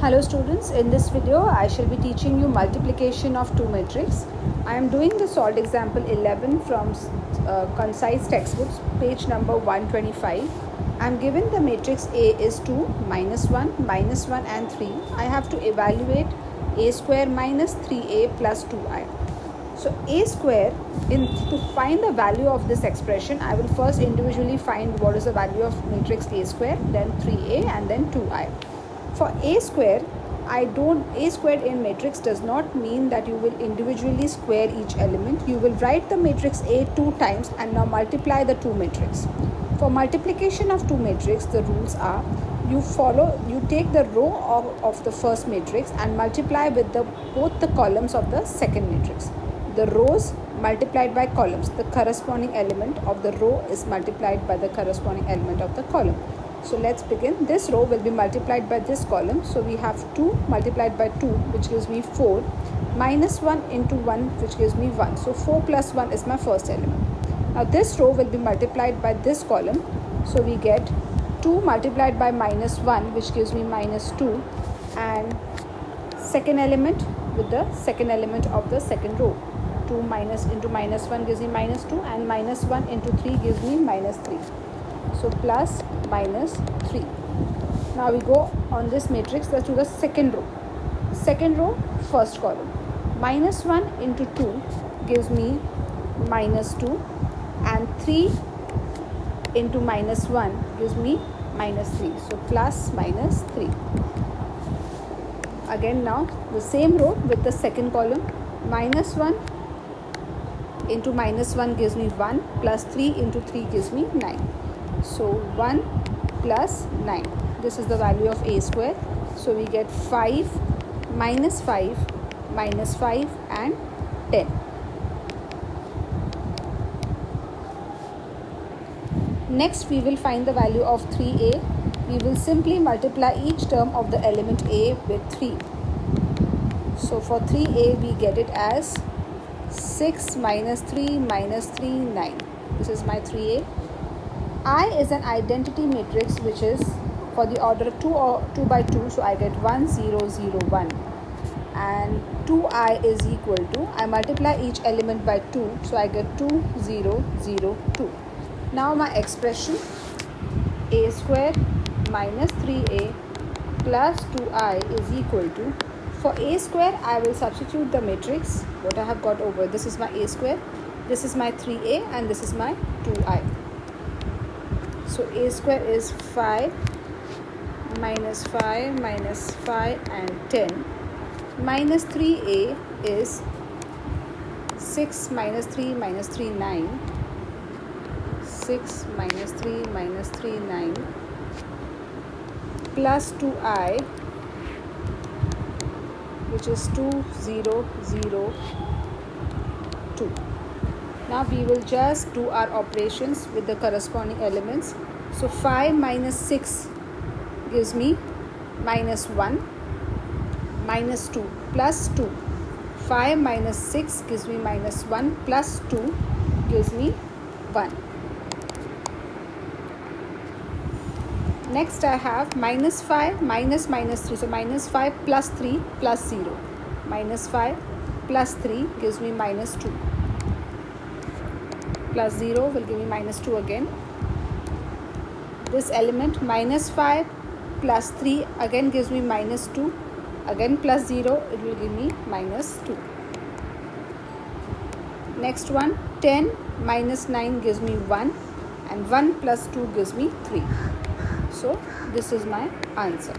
Hello students, in this video I shall be teaching you multiplication of two matrix. I am doing the solved example 11 from Concise textbooks, page number 125. I am given the matrix A is 2, -1 and 3. I have to evaluate A square minus 3A plus 2I. So A square, to find the value of this expression, I will first individually find what is the value of matrix A square, then 3A and then 2I. For A square, A squared in matrix does not mean that you will individually square each element. You will write the matrix A 2 times and now multiply the two matrix. For multiplication of two matrix, the rules are you take the row of the first matrix and multiply with both the columns of the second matrix. The rows multiplied by columns. The corresponding element of the row is multiplied by the corresponding element of the column. So let's begin. This row will be multiplied by this column. So we have 2 multiplied by 2, which gives me 4, minus 1 into 1, which gives me 1. So 4 plus 1 is my first element. Now this row will be multiplied by this column. So we get 2 multiplied by minus 1, which gives me minus 2, and second element with the second element of the second row. 2 minus into minus 1 gives me minus 2, and minus 1 into 3 gives me minus 3. So plus minus 3. Now we go on this matrix to the second row. Second row, first column. Minus 1 into 2 gives me minus 2, and 3 into minus 1 gives me minus 3. So plus minus 3. Again now the same row with the second column. Minus 1 into minus 1 gives me 1, plus 3 into 3 gives me 9. So 1 plus 9. This is the value of A square. So we get 5, minus 5 and 10. Next we will find the value of 3A. We will simply multiply each term of the element A with 3. So for 3A we get it as 6 minus 3 minus 3, 9. This is my 3A. I is an identity matrix which is for the order 2 by 2. So I get 1, 0, 0, 1. And 2I is equal to, I multiply each element by 2. So I get 2, 0, 0, 2. Now my expression A square minus 3A plus 2I is equal to, for A square I will substitute the matrix what I have got over. This is my A square, this is my 3A, and this is my 2I. So A square is 5 minus 5 and 10. Minus 3A is 6 minus 3 minus 3, 9. 6 minus 3 minus 3, 9. Plus 2I, which is 2, 0, 0, 2. Now we will just do our operations with the corresponding elements. So 5 minus 6 gives me minus 1, minus 2, plus 2. 5 minus 6 gives me minus 1, plus 2 gives me 1. Next I have minus 5 minus 3. So minus 5 plus 3 plus 0. Minus 5 plus 3 gives me minus 2. Plus 0 will give me minus 2 again. This element minus 5 plus 3 again gives me minus 2. Again plus 0, it will give me minus 2. Next one, 10 minus 9 gives me 1, and 1 plus 2 gives me 3. So this is my answer.